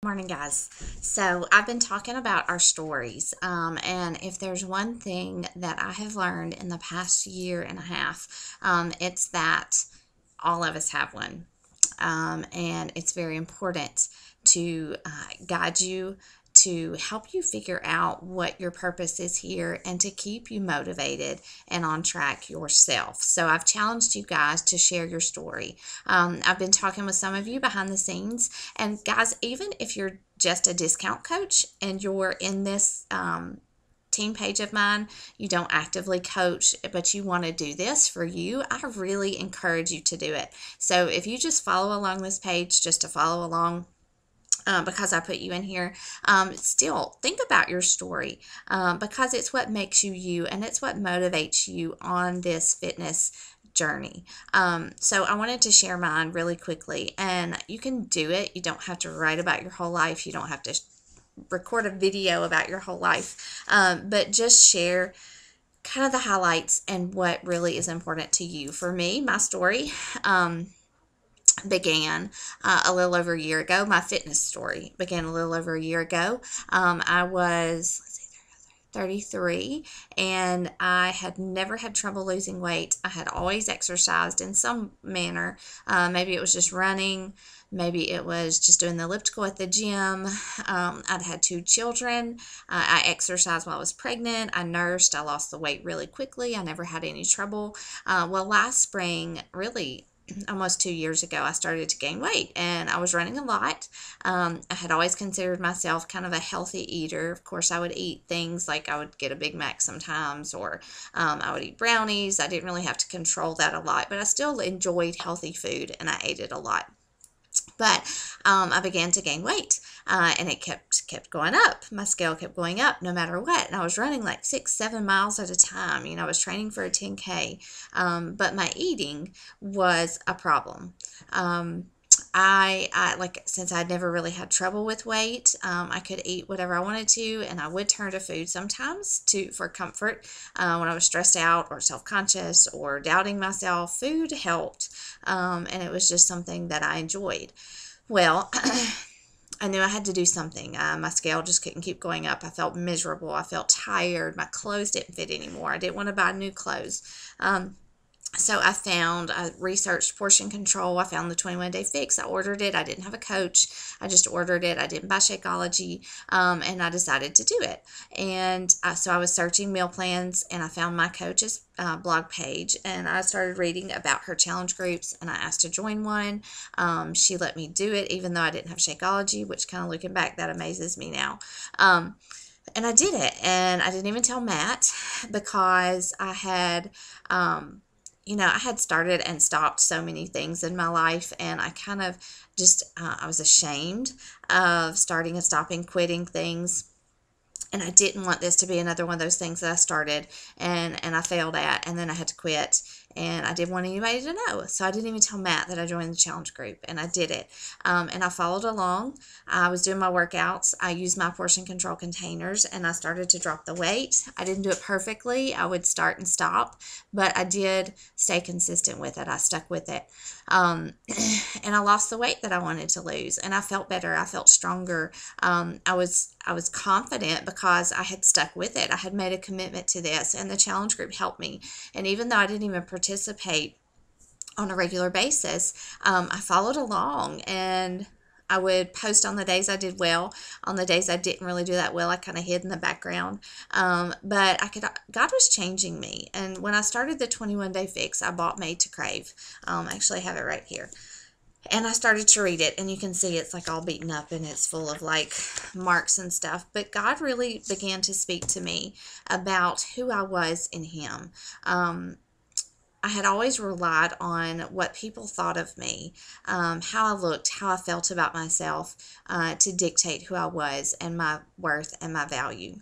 Morning, guys. So, I've been talking about our stories, and if there's one thing that I have learned in the past year and a half, it's that all of us have one. And it's very important to guide you, to help you figure out what your purpose is here, and to keep you motivated and on track yourself. So, I've challenged you guys to share your story. I've been talking with some of you behind the scenes, and guys, even if you're just a discount coach and you're in this team page of mine, you don't actively coach, but you want to do this for you, I really encourage you to do it. So if you just follow along this page, just to follow along, because I put you in here, still think about your story, because it's what makes you you, and it's what motivates you on this fitness journey. So I wanted to share mine really quickly, and you can do it. You don't have to write about your whole life. You don't have to record a video about your whole life, but just share kind of the highlights and what really is important to you. For me, my story began a little over a year ago. My fitness story began a little over a year ago. I was 33, and I had never had trouble losing weight. I had always exercised in some manner. Maybe it was just running, maybe it was just doing the elliptical at the gym. I'd had two children. I exercised while I was pregnant. I nursed. I lost the weight really quickly. I never had any trouble. Well, last spring, really almost 2 years ago, I started to gain weight, and I was running a lot. I had always considered myself kind of a healthy eater. Of course, I would eat things like I would get a Big Mac sometimes, or I would eat brownies. I didn't really have to control that a lot, but I still enjoyed healthy food, and I ate it a lot. But I began to gain weight, and it kept going up. My scale kept going up no matter what, and I was running like 6-7 miles at a time. I was training for a 10K, but my eating was a problem. I like, since I'd never really had trouble with weight, I could eat whatever I wanted to, and I would turn to food sometimes to for comfort. When I was stressed out or self-conscious or doubting myself, food helped, and it was just something that I enjoyed. Well, I knew I had to do something. My scale just couldn't keep going up. I felt miserable. I felt tired. My clothes didn't fit anymore. I didn't want to buy new clothes. So I researched portion control. I found the 21 Day Fix. I ordered it. I didn't have a coach. I just ordered it. I didn't buy Shakeology, and I decided to do it. And so I was searching meal plans, and I found my coach's blog page, and I started reading about her challenge groups, and I asked to join one. She let me do it, even though I didn't have Shakeology, which, kind of looking back, that amazes me now. And I did it, and I didn't even tell Matt, because I had started and stopped so many things in my life, and I kind of just, I was ashamed of starting and stopping, quitting things. And I didn't want this to be another one of those things that I started and I failed at, and then I had to quit. And I didn't want anybody to know. So I didn't even tell Matt that I joined the challenge group, and I did it. And I followed along. I was doing my workouts. I used my portion control containers, and I started to drop the weight. I didn't do it perfectly. I would start and stop, but I did stay consistent with it. I stuck with it. And I lost the weight that I wanted to lose, and I felt better. I felt stronger. I was confident because I had stuck with it. I had made a commitment to this, and the challenge group helped me. And even though I didn't even participate on a regular basis, I followed along, and I would post on the days I did well. On the days I didn't really do that well, I kind of hid in the background. But God was changing me. And when I started the 21 Day Fix, I bought Made to Crave. I actually have it right here. And I started to read it, and you can see it's like all beaten up, and it's full of like marks and stuff. But God really began to speak to me about who I was in Him. I had always relied on what people thought of me, how I looked, how I felt about myself, to dictate who I was and my worth and my value.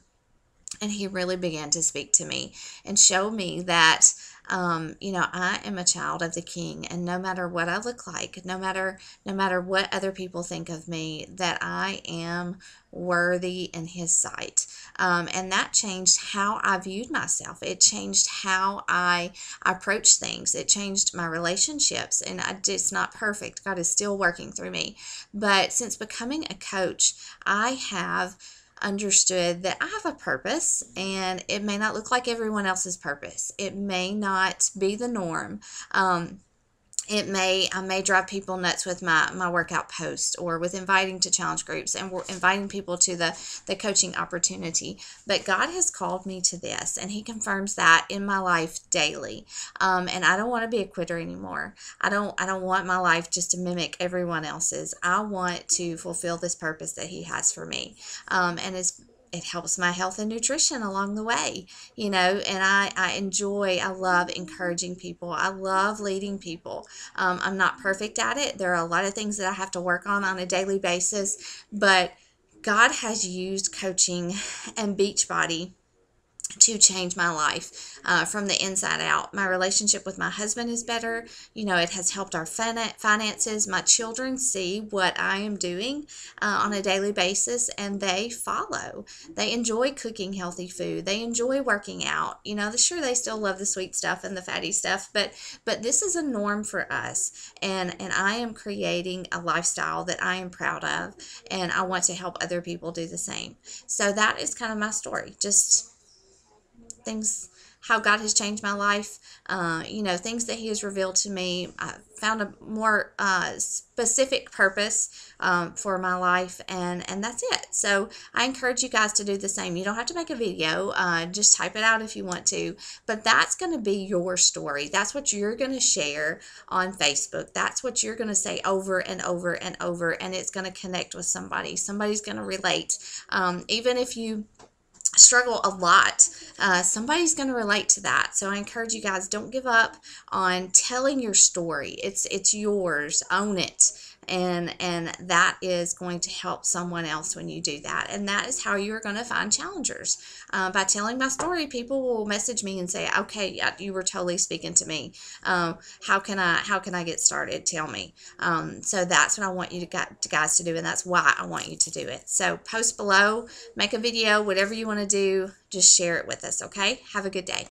And He really began to speak to me and show me that I am a child of the King, and no matter what I look like, no matter what other people think of me, that I am worthy in His sight. And that changed how I viewed myself. It changed how I approached things. It changed my relationships, and it's not perfect. God is still working through me. But since becoming a coach, I have understood that I have a purpose, and it may not look like everyone else's purpose. It may not be the norm. I may drive people nuts with my workout posts, or with inviting to challenge groups, and we're inviting people to the coaching opportunity. But God has called me to this, and He confirms that in my life daily. And I don't want to be a quitter anymore. I don't want my life just to mimic everyone else's. I want to fulfill this purpose that He has for me. And it helps my health and nutrition along the way, and I love encouraging people. I love leading people. I'm not perfect at it. There are a lot of things that I have to work on a daily basis, but God has used coaching and Beachbody to change my life from the inside out. My relationship with my husband is better. It has helped our finances. My children see what I am doing on a daily basis, and they follow. They enjoy cooking healthy food. They enjoy working out. Sure, they still love the sweet stuff and the fatty stuff, but this is a norm for us, and I am creating a lifestyle that I am proud of, and I want to help other people do the same. So that is kind of my story. Just things, how God has changed my life, things that He has revealed to me. I found a more specific purpose for my life, and that's it. So I encourage you guys to do the same. You don't have to make a video, just type it out if you want to, but that's going to be your story. That's what you're going to share on Facebook. That's what you're going to say over and over and over, and it's going to connect with somebody. Somebody's going to relate. Even if you struggle a lot, somebody's going to relate to that. So I encourage you guys, don't give up on telling your story. It's yours. Own it. And that is going to help someone else when you do that. And that is how you're going to find challengers. By telling my story, people will message me and say, okay, yeah, you were totally speaking to me. How can I get started? Tell me. So that's what I want you guys to do, and that's why I want you to do it. So post below, make a video, whatever you want to do, just share it with us, okay? Have a good day.